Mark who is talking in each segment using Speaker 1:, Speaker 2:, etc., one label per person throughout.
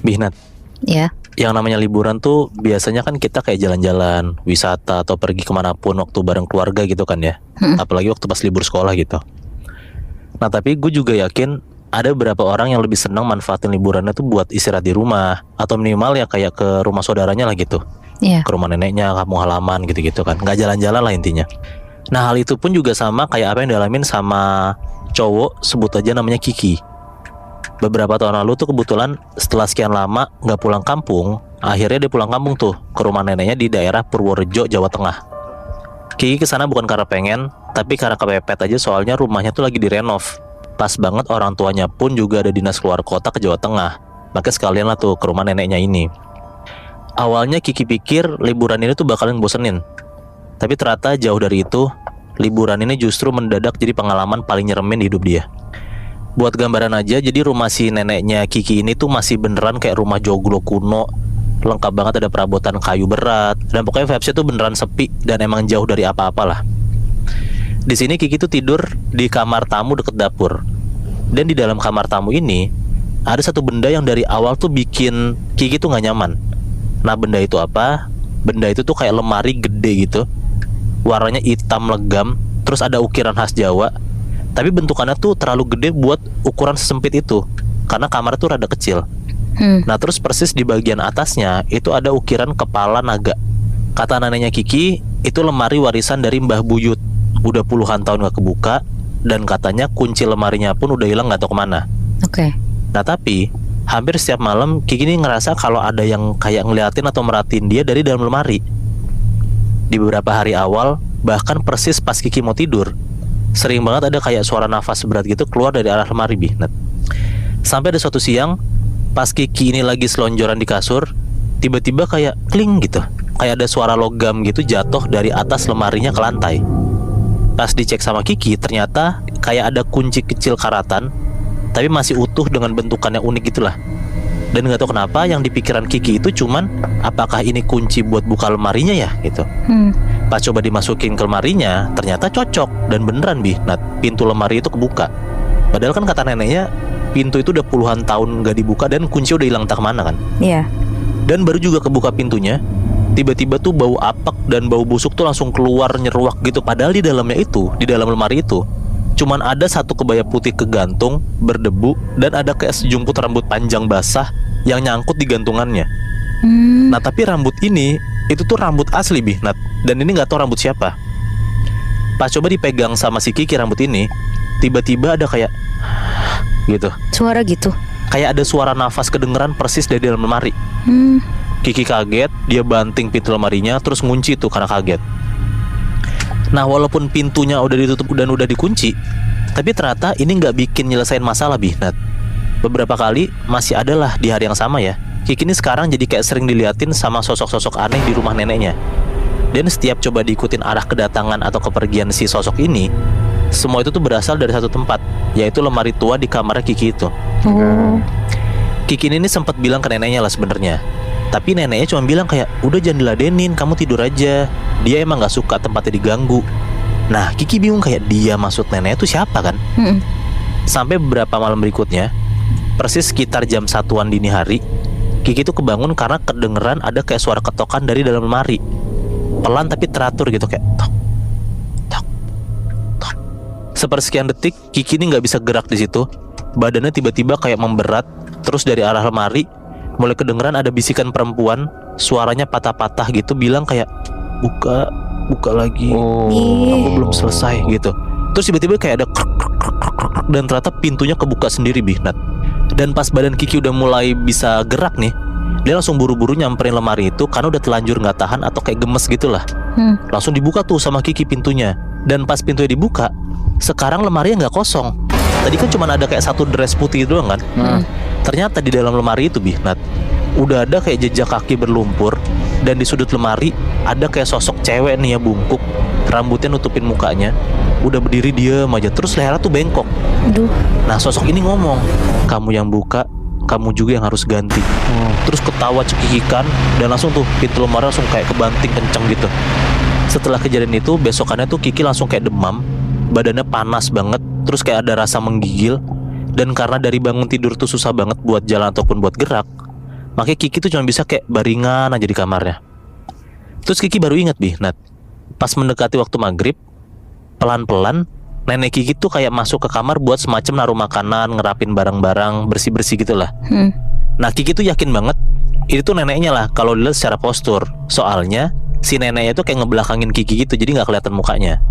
Speaker 1: Bihnat,
Speaker 2: Ya.
Speaker 1: yang namanya liburan tuh biasanya kan kita kayak jalan-jalan, wisata atau pergi kemanapun waktu bareng keluarga gitu kan ya. Apalagi waktu pas libur sekolah gitu. Nah tapi gue juga yakin ada beberapa orang yang lebih senang manfaatin liburannya tuh buat istirahat di rumah, atau minimal ya kayak ke rumah saudaranya lah gitu,
Speaker 2: Iya.
Speaker 1: ke rumah neneknya, kampung halaman gitu-gitu kan, nggak jalan-jalan lah intinya. Nah hal itu pun juga sama kayak apa yang dialamin sama cowok, sebut aja namanya Kiki. Beberapa tahun lalu tuh kebetulan setelah sekian lama nggak pulang kampung, akhirnya dia pulang kampung tuh ke rumah neneknya di daerah Purworejo, Jawa Tengah. Kiki kesana bukan karena pengen, tapi karena kepepet aja, soalnya rumahnya tuh lagi direnov. Pas banget orang tuanya pun juga ada dinas keluar kota ke Jawa Tengah, makanya sekalian lah tuh ke rumah neneknya ini. Awalnya Kiki pikir liburan ini tuh bakalan bosenin, tapi ternyata jauh dari itu. Liburan ini justru mendadak jadi pengalaman paling nyeremin di hidup dia. Buat gambaran aja, jadi rumah si neneknya Kiki ini tuh masih beneran kayak rumah joglo kuno, lengkap banget, ada perabotan kayu berat, dan pokoknya vibes-nya tuh beneran sepi dan emang jauh dari apa-apalah. Di sini Kiki tuh tidur di kamar tamu deket dapur, dan di dalam kamar tamu ini ada satu benda yang dari awal tuh bikin Kiki tuh nggak nyaman. Nah benda itu apa? Benda itu tuh kayak lemari gede gitu, warnanya hitam legam, terus ada ukiran khas Jawa. Tapi bentukannya tuh terlalu gede buat ukuran sesempit itu, karena kamar tuh rada kecil. Nah terus persis di bagian atasnya itu ada ukiran kepala naga. Kata neneknya Kiki, itu lemari warisan dari Mbah Buyut, udah puluhan tahun gak kebuka, dan katanya kunci lemarinya pun udah hilang gak tahu kemana.
Speaker 2: Oke.
Speaker 1: Nah tapi hampir setiap malam Kiki ini ngerasa kalau ada yang kayak ngeliatin atau merhatiin dia dari dalam lemari. Di beberapa hari awal, bahkan persis pas Kiki mau tidur, sering banget ada kayak suara nafas berat gitu keluar dari arah lemari, Bihnat. Sampai ada suatu siang, pas Kiki ini lagi selonjoran di kasur, tiba-tiba kayak kling gitu, kayak ada suara logam gitu jatuh dari atas lemarinya ke lantai. Pas dicek sama Kiki, ternyata kayak ada kunci kecil karatan, tapi masih utuh dengan bentukannya unik gitulah. Dan gak tahu kenapa yang di pikiran Kiki itu cuman apakah ini kunci buat buka lemarinya ya gitu. Pas coba dimasukin ke lemarinya, ternyata cocok dan beneran Bihnat, pintu lemari itu kebuka. Padahal kan kata neneknya pintu itu udah puluhan tahun gak dibuka dan kunci udah hilang entah kemana kan.
Speaker 2: Iya.
Speaker 1: Dan baru juga kebuka pintunya, tiba-tiba tuh bau apek dan bau busuk tuh langsung keluar nyeruak gitu. Padahal di dalamnya itu, di dalam lemari itu cuman ada satu kebaya putih kegantung, berdebu, dan ada kayak sejumput rambut panjang basah yang nyangkut di gantungannya. Nah tapi rambut ini, itu tuh rambut asli Bihnat, dan ini gak tahu rambut siapa. Pas coba dipegang sama si Kiki rambut ini, tiba-tiba ada kayak gitu,
Speaker 2: Suara gitu.
Speaker 1: kayak ada suara nafas kedengeran persis dari dalam lemari. Kiki kaget, dia banting pintu lemarinya, terus ngunci tuh karena kaget. Nah walaupun pintunya udah ditutup dan udah dikunci, tapi ternyata ini nggak bikin nyelesain masalah Bihnat. Beberapa kali masih ada lah di hari yang sama ya, Kiki ini sekarang jadi kayak sering diliatin sama sosok-sosok aneh di rumah neneknya. Dan setiap coba diikutin arah kedatangan atau kepergian si sosok ini, semua itu tuh berasal dari satu tempat, yaitu lemari tua di kamarnya Kiki itu. Kiki ini sempat bilang ke neneknya lah sebenarnya, tapi neneknya cuma bilang kayak udah jangan diladenin, kamu tidur aja. Dia emang gak suka tempatnya diganggu. Nah Kiki bingung kayak dia maksud neneknya tuh siapa kan. Sampai beberapa malam berikutnya, persis sekitar jam 1-an dini hari, Kiki tuh kebangun karena kedengeran ada kayak suara ketokan dari dalam lemari. Pelan tapi teratur gitu, kayak tok, tok, tok. Sepersekian detik Kiki ini gak bisa gerak di situ. Badannya tiba-tiba kayak memberat. Terus dari arah lemari mulai kedengeran ada bisikan perempuan, suaranya patah-patah gitu, bilang kayak buka lagi, aku belum selesai gitu. Terus tiba-tiba kayak ada krek, krek, krek, krek, krek, dan ternyata pintunya kebuka sendiri Bihnat. Dan pas badan Kiki udah mulai bisa gerak nih, dia langsung buru-buru nyamperin lemari itu karena udah telanjur nggak tahan atau kayak gemes gitulah. Langsung dibuka tuh sama Kiki pintunya. Dan pas pintunya dibuka, sekarang lemarinya nggak kosong. Tadi kan cuma ada kayak satu dress putih doang kan. Ternyata di dalam lemari itu Bihnat udah ada kayak jejak kaki berlumpur, dan di sudut lemari ada kayak sosok cewek nih ya, bungkuk, rambutnya nutupin mukanya, udah berdiri diem aja, terus lehernya tuh bengkok. Nah sosok ini ngomong, kamu yang buka, kamu juga yang harus ganti. Terus ketawa cekikikan, dan langsung tuh pintu lemari langsung kayak kebanting kenceng gitu. Setelah kejadian itu, besokannya tuh Kiki langsung kayak demam, badannya panas banget, terus kayak ada rasa menggigil. Dan karena dari bangun tidur tuh susah banget buat jalan ataupun buat gerak, Makanya Kiki tuh cuma bisa kayak baringan aja di kamarnya. Terus Kiki baru ingat Nat, pas mendekati waktu maghrib, pelan-pelan nenek Kiki tuh kayak masuk ke kamar buat semacam naruh makanan, ngerapin barang-barang, bersih-bersih gitulah. Nah Kiki tuh yakin banget itu tuh neneknya lah kalau dilihat secara postur. Soalnya si neneknya tuh kayak ngebelakangin Kiki gitu, jadi nggak kelihatan mukanya.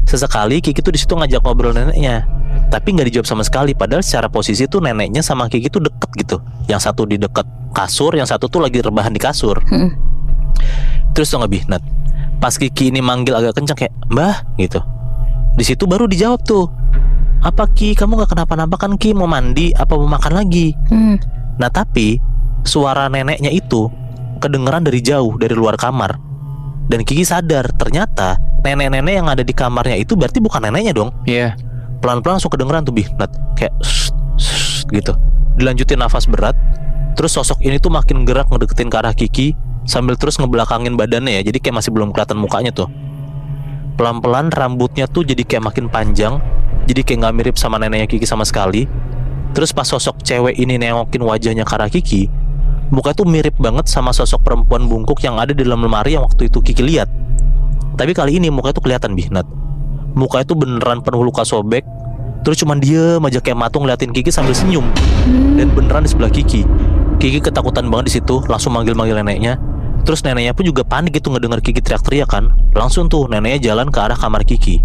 Speaker 1: Sesekali Kiki tuh di situ ngajak ngobrol neneknya, tapi nggak dijawab sama sekali. Padahal secara posisi tuh neneknya sama Kiki tuh deket gitu. Yang satu di deket kasur, yang satu tuh lagi rebahan di kasur. Terus tuh nggak Nat, pas Kiki ini manggil agak kencang kayak Mbah gitu, di situ baru dijawab tuh, apa Ki, kamu nggak kenapa-napa kan Ki, mau mandi apa mau makan lagi? Nah tapi suara neneknya itu kedengeran dari jauh, dari luar kamar. Dan Kiki sadar ternyata nenek-nenek yang ada di kamarnya itu berarti bukan neneknya dong.
Speaker 2: Iya.
Speaker 1: Pelan-pelan langsung kedengeran tuh Nat, kayak gitu. Dilanjutin nafas berat. Terus sosok ini tuh makin gerak ngedeketin ke arah Kiki sambil terus ngebelakangin badannya ya, jadi kayak masih belum kelihatan mukanya tuh. Pelan-pelan rambutnya tuh jadi kayak makin panjang, jadi kayak gak mirip sama neneknya Kiki sama sekali. Terus pas sosok cewek ini nengokin wajahnya ke arah Kiki, mukanya tuh mirip banget sama sosok perempuan bungkuk yang ada di dalam lemari yang waktu itu Kiki lihat. Tapi kali ini mukanya tuh kelihatan Nat. Mukanya tuh beneran penuh luka sobek. Terus cuman diem aja kayak matung ngeliatin Kiki sambil senyum. Dan beneran di sebelah Kiki. Kiki ketakutan banget di situ, langsung manggil-manggil neneknya. Terus neneknya pun juga panik gitu ngedengar Kiki teriak-teriak kan. Langsung tuh neneknya jalan ke arah kamar Kiki.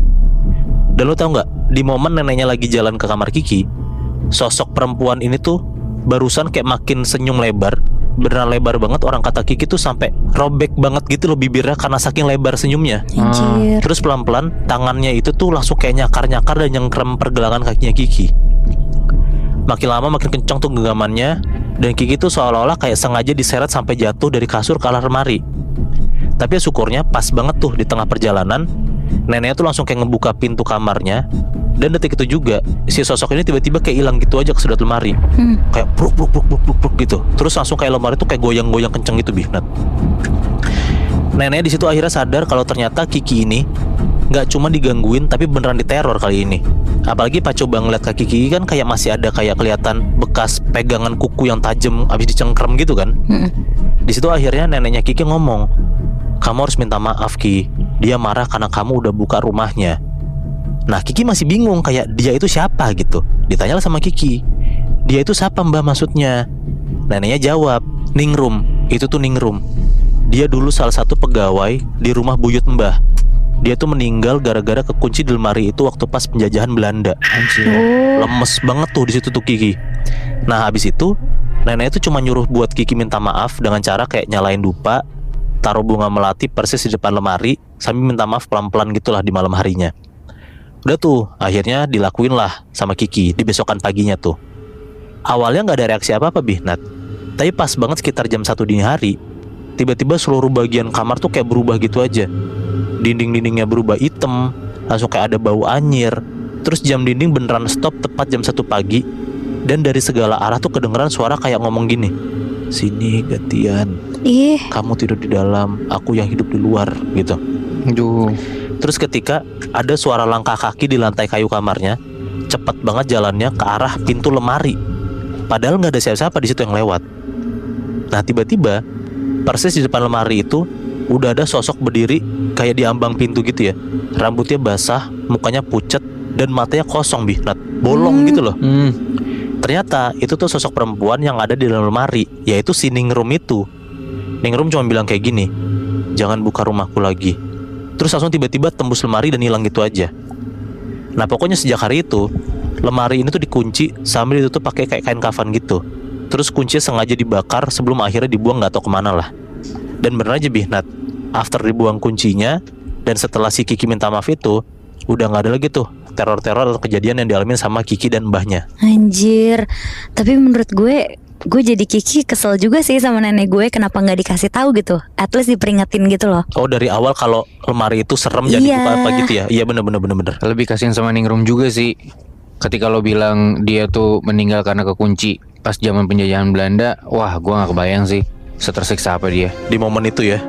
Speaker 1: Dan lo tau nggak, di momen neneknya lagi jalan ke kamar Kiki, sosok perempuan ini tuh barusan kayak makin senyum lebar. Beneran lebar banget, orang kata Kiki tuh sampai robek banget gitu loh bibirnya karena saking lebar senyumnya.
Speaker 3: Anjir.
Speaker 1: Terus pelan-pelan tangannya itu tuh langsung kayak nyakar-nyakar dan nyengkrem pergelangan kakinya Kiki. Makin lama makin kencang tuh genggamannya. Dan Kiki tuh seolah-olah kayak sengaja diseret sampai jatuh dari kasur ke arah lemari. Tapi ya syukurnya pas banget tuh di tengah perjalanan, neneknya tuh langsung kayak ngebuka pintu kamarnya. Dan detik itu juga si sosok ini tiba-tiba kayak hilang gitu aja ke sudut lemari. Kayak bruk gitu. Terus langsung kayak lemari tuh kayak goyang-goyang kenceng gitu Nat. Neneknya di situ akhirnya sadar kalau ternyata Kiki ini nggak cuma digangguin tapi beneran diteror kali ini. Apalagi pas coba ngeliat kaki Kiki kan kayak masih ada kayak kelihatan bekas pegangan kuku yang tajam abis dicengkrem gitu kan. Di situ akhirnya neneknya Kiki ngomong, kamu harus minta maaf Ki, dia marah karena kamu udah buka rumahnya. Nah Kiki masih bingung kayak dia itu siapa gitu. Ditanyalah sama Kiki, dia itu siapa Mbah maksudnya? Neneknya jawab, Ningrum, itu tuh Ningrum. Dia dulu salah satu pegawai di rumah buyut Mbah. Dia tuh meninggal gara-gara kekunci di lemari itu waktu pas penjajahan Belanda. Anjir. Lemes banget tuh di situ tuh Kiki. Nah habis itu nenek itu cuma nyuruh buat Kiki minta maaf dengan cara kayak nyalain dupa, taruh bunga melati persis di depan lemari, sambil minta maaf pelan-pelan gitulah di malam harinya. Udah tuh akhirnya dilakuin lah sama Kiki di besokan paginya tuh. Awalnya nggak ada reaksi apa-apa Nat. Tapi pas banget sekitar jam 1 dini hari, tiba-tiba seluruh bagian kamar tuh kayak berubah gitu aja. Dinding-dindingnya berubah hitam, langsung kayak ada bau anyir. Terus jam dinding beneran stop tepat jam 1 pagi. Dan dari segala arah tuh kedengeran suara kayak ngomong gini, sini gantian, kamu tidur di dalam, aku yang hidup di luar gitu.
Speaker 2: Aduh.
Speaker 1: Terus ketika ada suara langkah kaki di lantai kayu kamarnya, cepet banget jalannya ke arah pintu lemari. Padahal gak ada siapa-siapa di situ yang lewat. Nah tiba-tiba persis di depan lemari itu udah ada sosok berdiri kayak di ambang pintu gitu ya. Rambutnya basah, mukanya pucet, dan matanya kosong Nat, bolong gitu loh. Ternyata itu tuh sosok perempuan yang ada di dalam lemari, yaitu si Ningrum itu. Ningrum cuma bilang kayak gini, jangan buka rumahku lagi. Terus langsung tiba-tiba tembus lemari dan hilang gitu aja. Nah pokoknya sejak hari itu lemari ini tuh dikunci sambil ditutup pakai kayak kain kafan gitu. Terus kuncinya sengaja dibakar sebelum akhirnya dibuang gak tahu kemana lah. Dan bener aja Nat, after dibuang kuncinya dan setelah si Kiki minta maaf itu, udah gak ada lagi tuh teror-teror atau kejadian yang dialamin sama Kiki dan mbahnya.
Speaker 3: Anjir. Tapi menurut gue jadi Kiki kesel juga sih sama nenek gue, kenapa gak dikasih tahu gitu, at least diperingatin gitu loh.
Speaker 1: Oh dari awal kalau lemari itu serem jadi buka apa gitu ya. Iya bener.
Speaker 2: Lebih kasihan sama Ningrum juga sih. Ketika lo bilang dia tuh meninggal karena kekunci pas zaman penjajahan Belanda, wah gue gak kebayang sih setersiksa apa dia
Speaker 1: di momen itu ya.